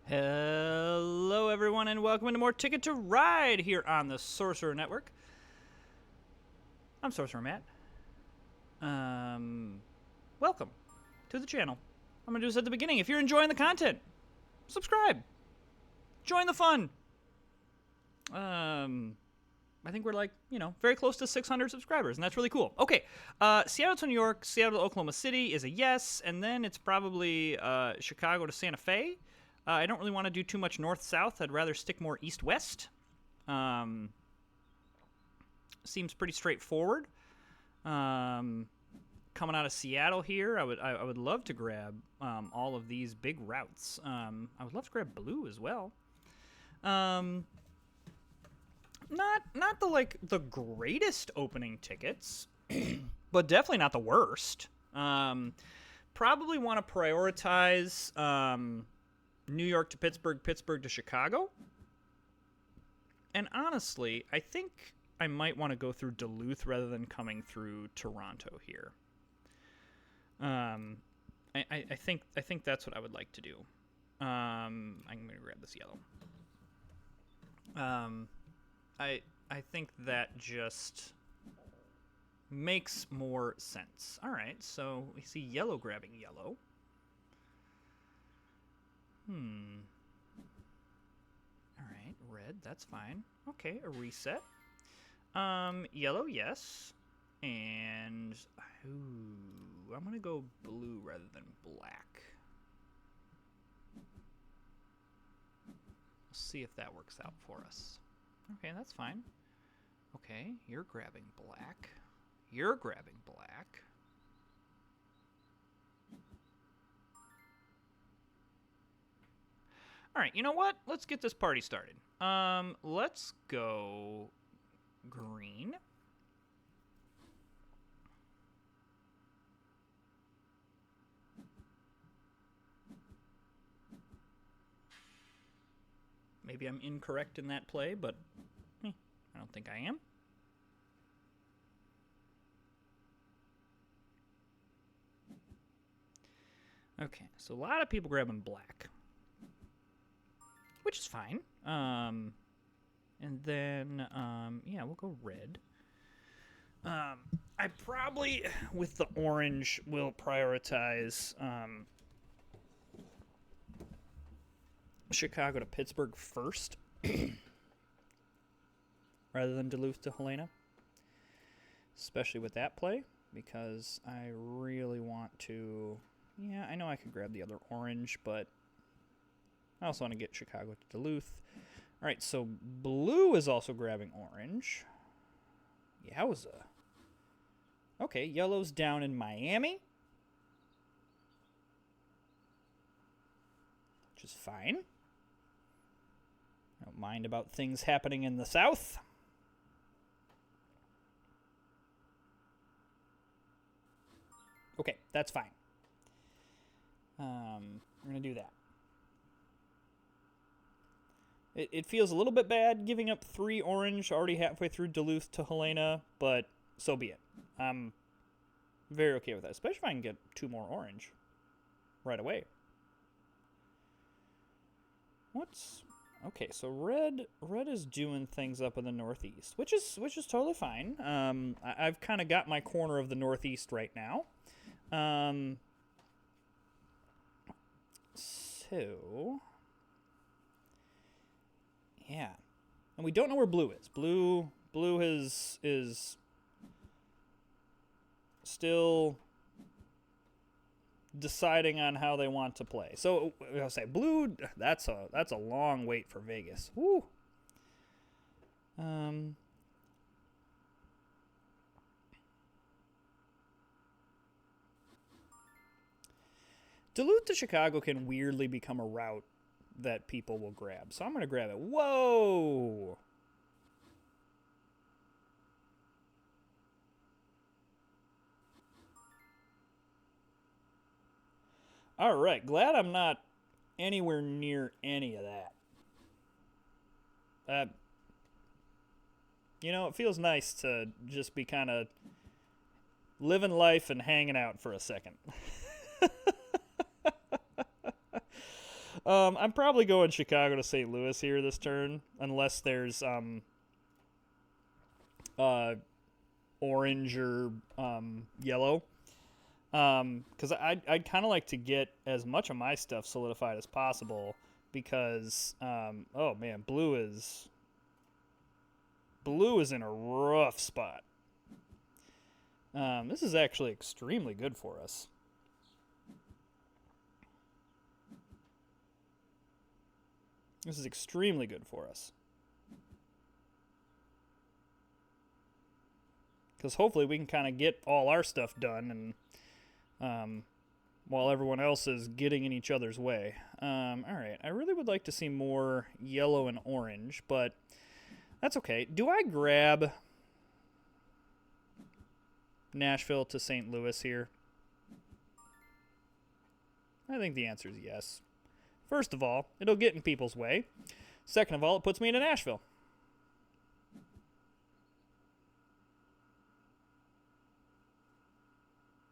Hello, everyone, and welcome to more Ticket to Ride here on the Sorcerer Network. I'm Sorcerer Matt. Welcome to the channel. I'm gonna do this at the beginning. If you're enjoying the content, subscribe. Join the fun. I think we're very close to 600 subscribers, and that's really cool. Okay, Seattle to New York, Seattle to Oklahoma City is a yes, and then it's probably Chicago to Santa Fe. I don't really want to do too much north-south. I'd rather stick more east-west. Seems pretty straightforward. Coming out of Seattle here, I would love to grab all of these big routes. I would love to grab blue as well. Not the greatest opening tickets, but definitely not the worst. Probably want to prioritize New York to Pittsburgh, Pittsburgh to Chicago. And honestly, I think I might want to go through Duluth rather than coming through Toronto here. I think that's what I would like to do. I'm going to grab this yellow. I think that just makes more sense. All right, so we see yellow grabbing yellow. All right, red, that's fine. Okay, a reset. Yellow, yes. And, ooh, I'm gonna go blue rather than black. Let's see if that works out for us. Okay, that's fine. Okay, you're grabbing black. You're grabbing black. All right, you know what? Let's get this party started. Let's go green. Maybe I'm incorrect in that play, but I don't think I am. Okay, so a lot of people grabbing black, which is fine. And then, yeah, we'll go red. I probably, with the orange, will prioritize Chicago to Pittsburgh first, rather than Duluth to Helena. Especially with that play, because I really want to... Yeah, I know I could grab the other orange, but I also want to get Chicago to Duluth. All right, so blue is also grabbing orange. Yowza. Okay, yellow's down in Miami, which is fine. I don't mind about things happening in the South. Okay, that's fine. We're going to do that. It feels a little bit bad giving up 3 orange already halfway through Duluth to Helena, but so be it. I'm very okay with that, especially if I can get 2 more orange right away. Okay, so red is doing things up in the Northeast, which is totally fine. I've kind of got my corner of the Northeast right now. So yeah, and we don't know where blue is. Blue is still deciding on how they want to play. So I'll say blue. That's a long wait for Vegas. Woo. Duluth to Chicago can weirdly become a route that people will grab. So I'm going to grab it. Whoa! All right, glad I'm not anywhere near any of that. It feels nice to just be kind of living life and hanging out for a second. I'm probably going Chicago to St. Louis here this turn, unless there's orange or yellow. Because I'd kind of like to get as much of my stuff solidified as possible. Because oh man, blue is in a rough spot. This is actually extremely good for us. This is extremely good for us. Because hopefully we can kind of get all our stuff done and while everyone else is getting in each other's way. Alright, I really would like to see more yellow and orange, but that's okay. Do I grab Nashville to St. Louis here? I think the answer is yes. First of all, it'll get in people's way. Second of all, it puts me into Nashville.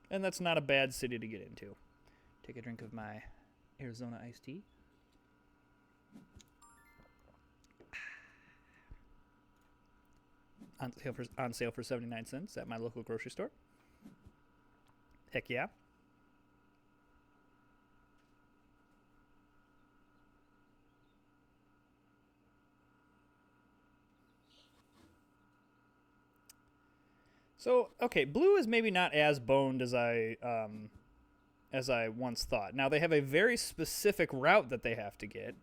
And that's not a bad city to get into. Take a drink of my Arizona iced tea. On sale for 79 cents at my local grocery store. Heck yeah. So, okay, blue is maybe not as boned as I once thought. Now, they have a very specific route that they have to get,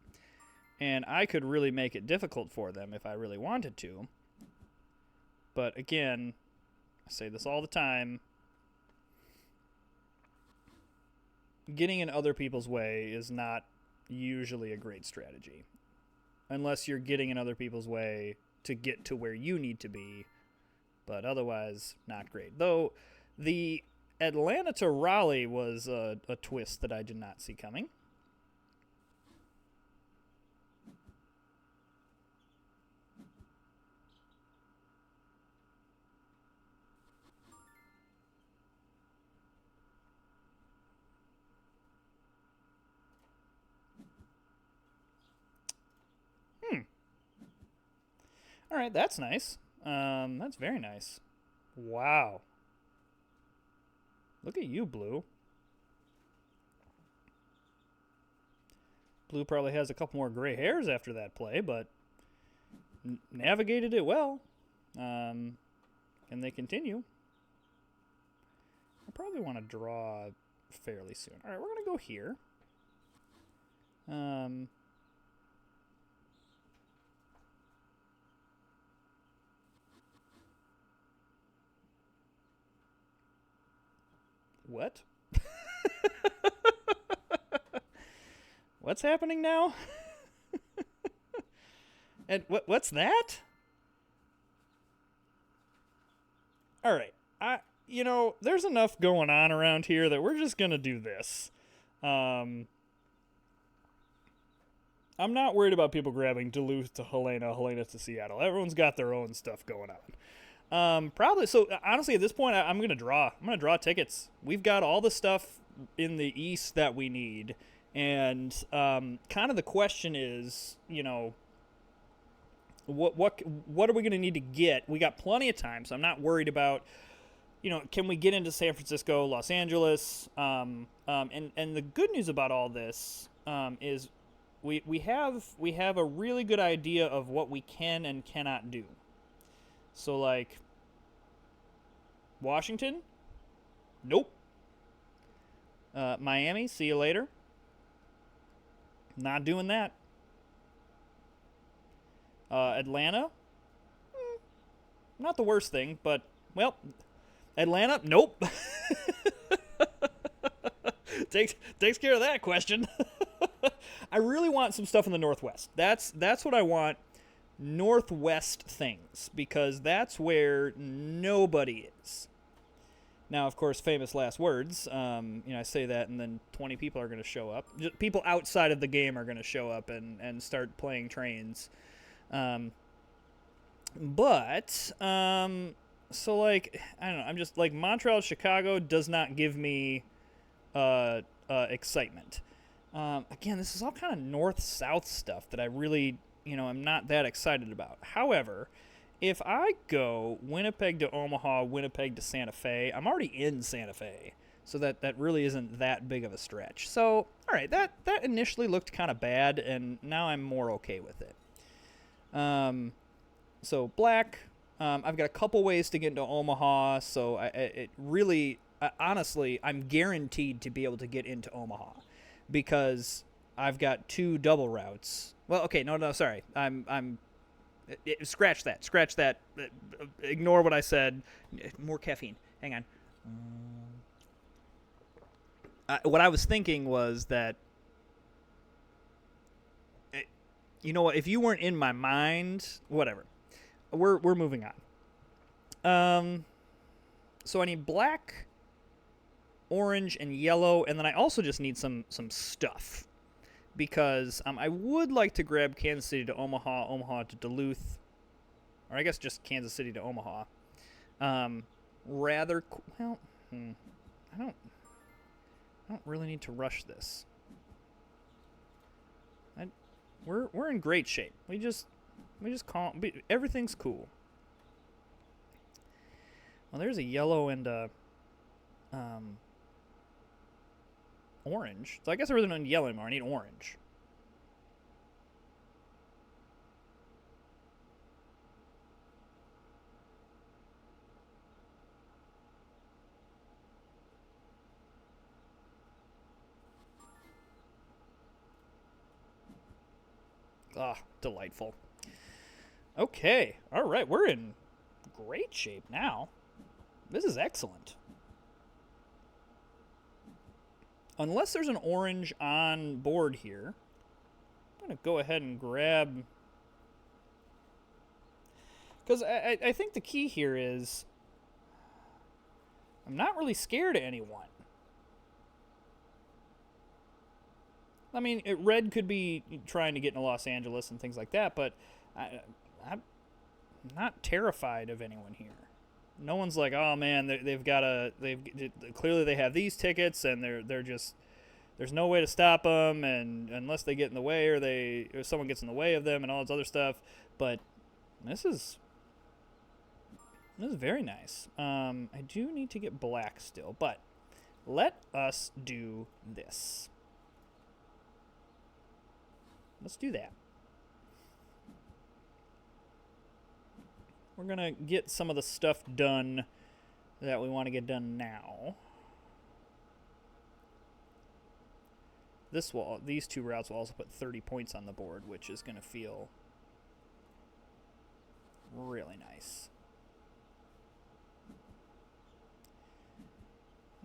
and I could really make it difficult for them if I really wanted to. But again, I say this all the time, getting in other people's way is not usually a great strategy. Unless you're getting in other people's way to get to where you need to be. But otherwise, not great. Though, the Atlanta to Raleigh was a twist that I did not see coming. All right, that's nice. That's very nice. Wow. Look at you, Blue. Blue probably has a couple more gray hairs after that play, but navigated it well. Can they continue? I probably want to draw fairly soon. All right, we're going to go here. What? What's happening now? And what's that? All right. There's enough going on around here that we're just going to do this. I'm not worried about people grabbing Duluth to Helena, Helena to Seattle. Everyone's got their own stuff going on. Probably. So honestly, at this point, I'm gonna draw. I'm gonna draw tickets. We've got all the stuff in the East that we need, and kind of the question is, what are we gonna need to get? We got plenty of time, so I'm not worried about, can we get into San Francisco, Los Angeles? And the good news about all this is we have a really good idea of what we can and cannot do. So, like, Washington? Nope. Miami, see you later. Not doing that. Atlanta? Not the worst thing, but, well, Atlanta? Nope. Takes care of that question. I really want some stuff in the Northwest. That's what I want. Northwest things, because that's where nobody is. Now, of course, famous last words. I say that, and then 20 people are going to show up. People outside of the game are going to show up and start playing trains. So, like, I don't know. I'm just, like, Montreal, Chicago does not give me excitement. Again, this is all kind of north-south stuff that I really, am not that excited about. However, if I go Winnipeg to Omaha, Winnipeg to Santa Fe, I'm already in Santa Fe. So that really isn't that big of a stretch. So, all right, that initially looked kind of bad, and now I'm more okay with it. So black, I've got a couple ways to get into Omaha, so honestly, I'm guaranteed to be able to get into Omaha because I've got 2 double routes. Well, okay, no, sorry. Scratch that. Ignore what I said. More caffeine. Hang on. What I was thinking was that, you know what? If you weren't in my mind, whatever. We're moving on. So I need black, orange, and yellow, and then I also just need some stuff because I would like to grab Kansas City to Omaha, Omaha to Duluth, or I guess just Kansas City to Omaha. I don't really need to rush this. We're in great shape. We just calm. Everything's cool. Well, there's a yellow and a orange. So I guess I really don't need yellow anymore. I need orange. Ah, delightful. Okay. All right. We're in great shape now. This is excellent. Unless there's an orange on board here, I'm going to go ahead and grab... Because I think the key here is I'm not really scared of anyone. I mean, red could be trying to get into Los Angeles and things like that, but I'm not terrified of anyone here. No one's like, oh man, clearly they have these tickets and they're just, there's no way to stop them, and unless they get in the way or someone gets in the way of them and all this other stuff. But this is very nice. I do need to get black still, but let us do this. Let's do that. We're going to get some of the stuff done that we want to get done now. These 2 routes will also put 30 points on the board, which is going to feel really nice.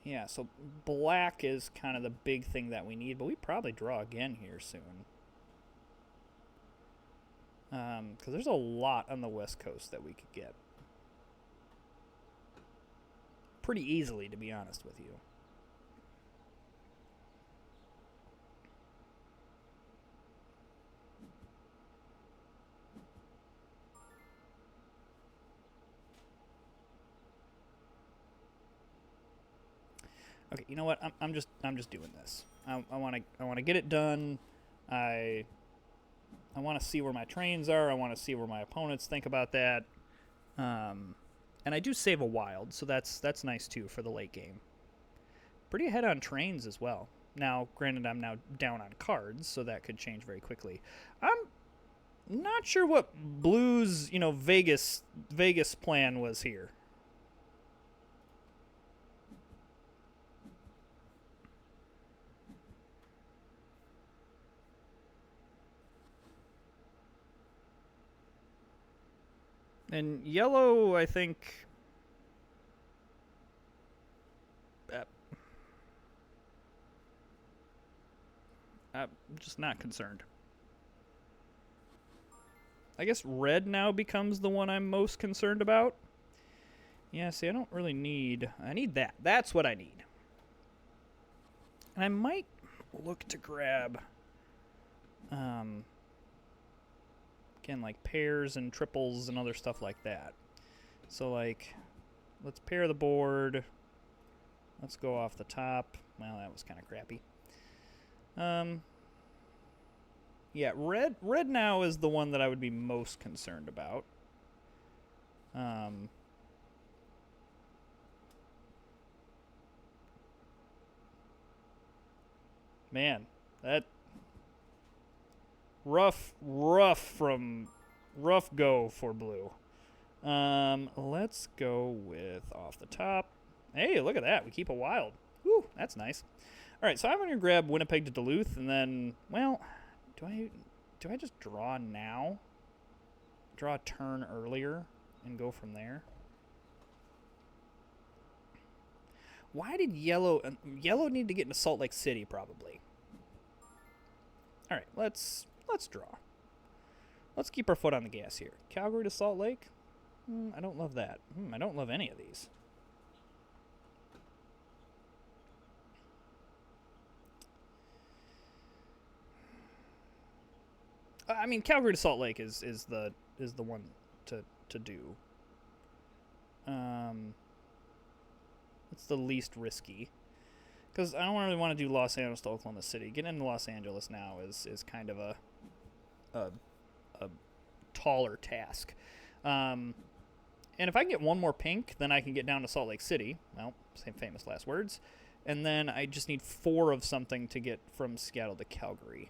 Yeah, so black is kind of the big thing that we need, but we probably draw again here soon. Because there's a lot on the West Coast that we could get. Pretty easily, to be honest with you. Okay, you know what? I'm just doing this. I want to get it done. I want to see where my trains are. I want to see where my opponents think about that. And I do save a wild, so that's nice too for the late game. Pretty ahead on trains as well. Now, granted, I'm now down on cards, so that could change very quickly. I'm not sure what Blue's, Vegas plan was here. And yellow, I think... I'm just not concerned. I guess red now becomes the one I'm most concerned about. Yeah, see, I don't really need... I need that. That's what I need. And I might look to grab... again, like pairs and triples and other stuff like that. So, like, let's pair the board. Let's go off the top. Well, that was kind of crappy. Yeah, red now is the one that I would be most concerned about. Man, that rough go for blue. Let's go with off the top. Hey, look at that. We keep a wild. Whew, that's nice. All right, so I'm going to grab Winnipeg to Duluth, and then, well, do I just draw now? Draw a turn earlier and go from there? Why did yellow need to get into Salt Lake City, probably? All right, let's draw. Let's keep our foot on the gas here. Calgary to Salt Lake? I don't love that. I don't love any of these. I mean, Calgary to Salt Lake is the one to do. It's the least risky, because I don't really want to do Los Angeles to Oklahoma City. Getting into Los Angeles now is kind of a taller task. And if I can get one more pink, then I can get down to Salt Lake City. Well, same famous last words. And then I just need 4 of something to get from Seattle to Calgary.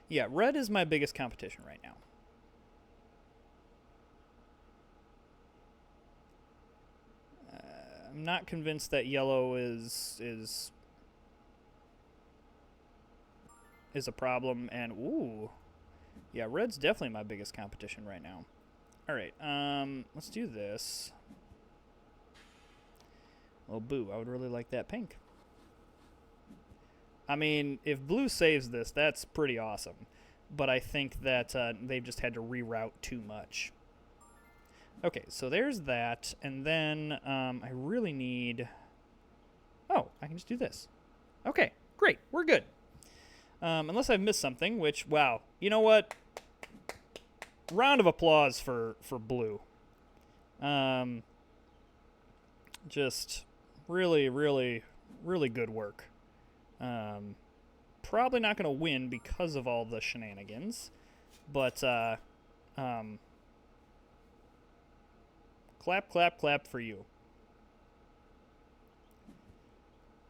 Yeah, red is my biggest competition right now. I'm not convinced that yellow is a problem, and ooh, yeah, red's definitely my biggest competition right now. All right, let's do this. Well, boo, I would really like that pink. I mean, if blue saves this, that's pretty awesome. But I think that they've just had to reroute too much. Okay, so there's that. And then I really need... Oh, I can just do this. Okay, great. We're good. Unless I've missed something, which, wow. You know what? Round of applause for blue. Just really, really, really good work. Probably not going to win because of all the shenanigans, but clap, clap, clap for you.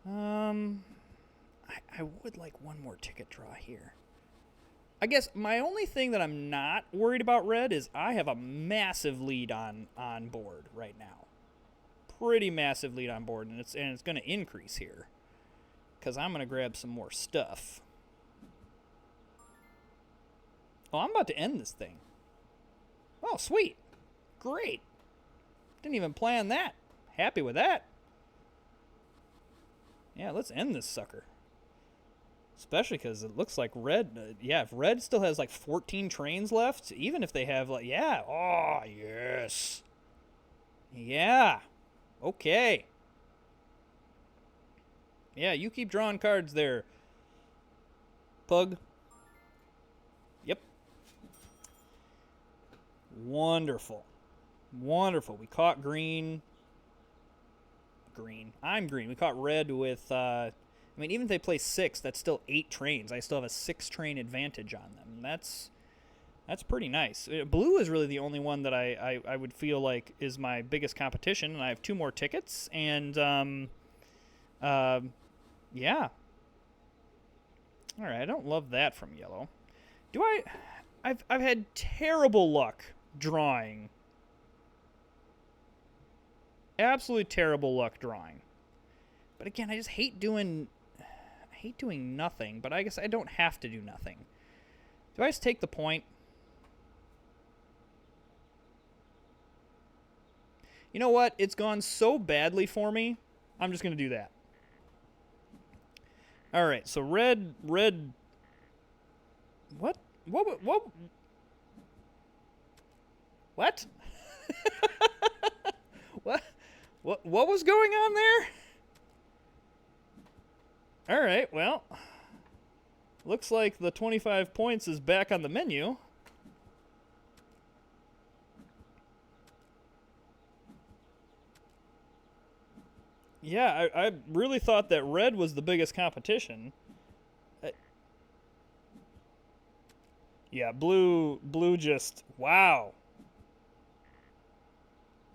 I would like one more ticket draw here. I guess my only thing that I'm not worried about red is I have a massive lead on board right now. Pretty massive lead on board, and it's going to increase here, because I'm going to grab some more stuff. Oh, I'm about to end this thing. Oh, sweet. Great. Didn't even plan that. Happy with that. Yeah, let's end this sucker. Especially because it looks like red... yeah, if red still has like 14 trains left, even if they have like... Yeah. Oh, yes. Yeah. Okay. Yeah, you keep drawing cards there, Pug. Yep. Wonderful. Wonderful. We caught green. I'm green. We caught red with... I mean, even if they play 6, that's still 8 trains. I still have a 6-train advantage on them. That's pretty nice. Blue is really the only one that I would feel like is my biggest competition, and I have 2 more tickets, and... yeah. All right, I don't love that from yellow. I've had terrible luck drawing. Absolutely terrible luck drawing. But again, I just hate doing nothing, but I guess I don't have to do nothing. Do I just take the point? You know what? It's gone so badly for me. I'm just going to do that. All right, so red. What? What? What? What was going on there? All right, well, looks like the 25 points is back on the menu. Yeah, I really thought that red was the biggest competition. Yeah, blue just, wow.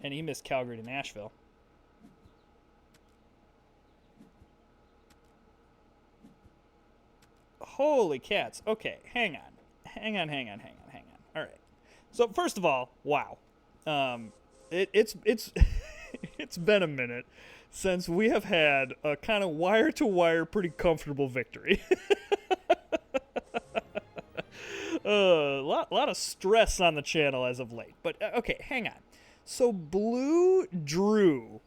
And he missed Calgary to Nashville. Holy cats. Okay, hang on. All right. So first of all, wow. It's it's been a minute since we have had a kind of wire to wire, pretty comfortable victory. A lot of stress on the channel as of late. But okay, hang on. So Blue drew.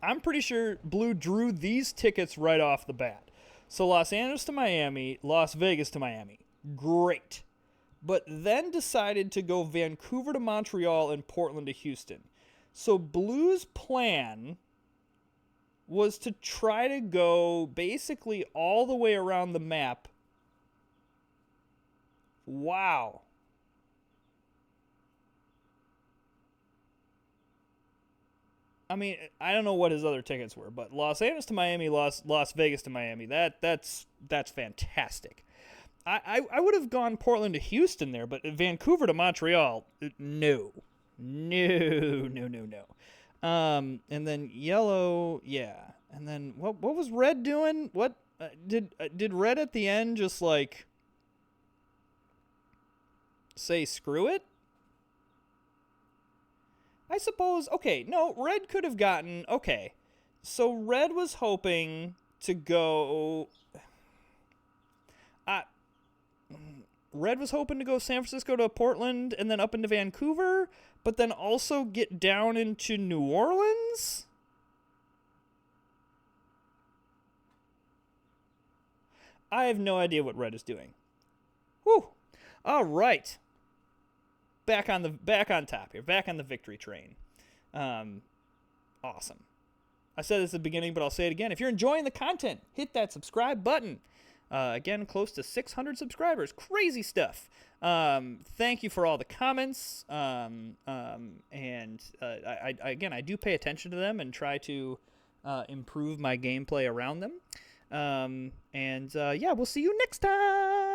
I'm pretty sure Blue drew these tickets right off the bat. So Los Angeles to Miami, Las Vegas to Miami. Great. But then decided to go Vancouver to Montreal and Portland to Houston. So Blue's plan was to try to go basically all the way around the map. Wow. I mean, I don't know what his other tickets were, but Los Angeles to Miami, Las Vegas to Miami. That's fantastic. I would have gone Portland to Houston there, but Vancouver to Montreal, no. And then yellow, yeah. And then what was red doing? What did red at the end just like say screw it? I suppose, okay, no, red could have gotten, okay. So red was hoping to go Red was hoping to go San Francisco to Portland and then up into Vancouver, but then also get down into New Orleans? I have no idea what Red is doing. Whew. All right. Back on top here. Back on the victory train. Awesome. I said this at the beginning, but I'll say it again. If you're enjoying the content, hit that subscribe button. Again, close to 600 subscribers. Crazy stuff. Thank you for all the comments. And I do pay attention to them and try to improve my gameplay around them. Yeah, we'll see you next time.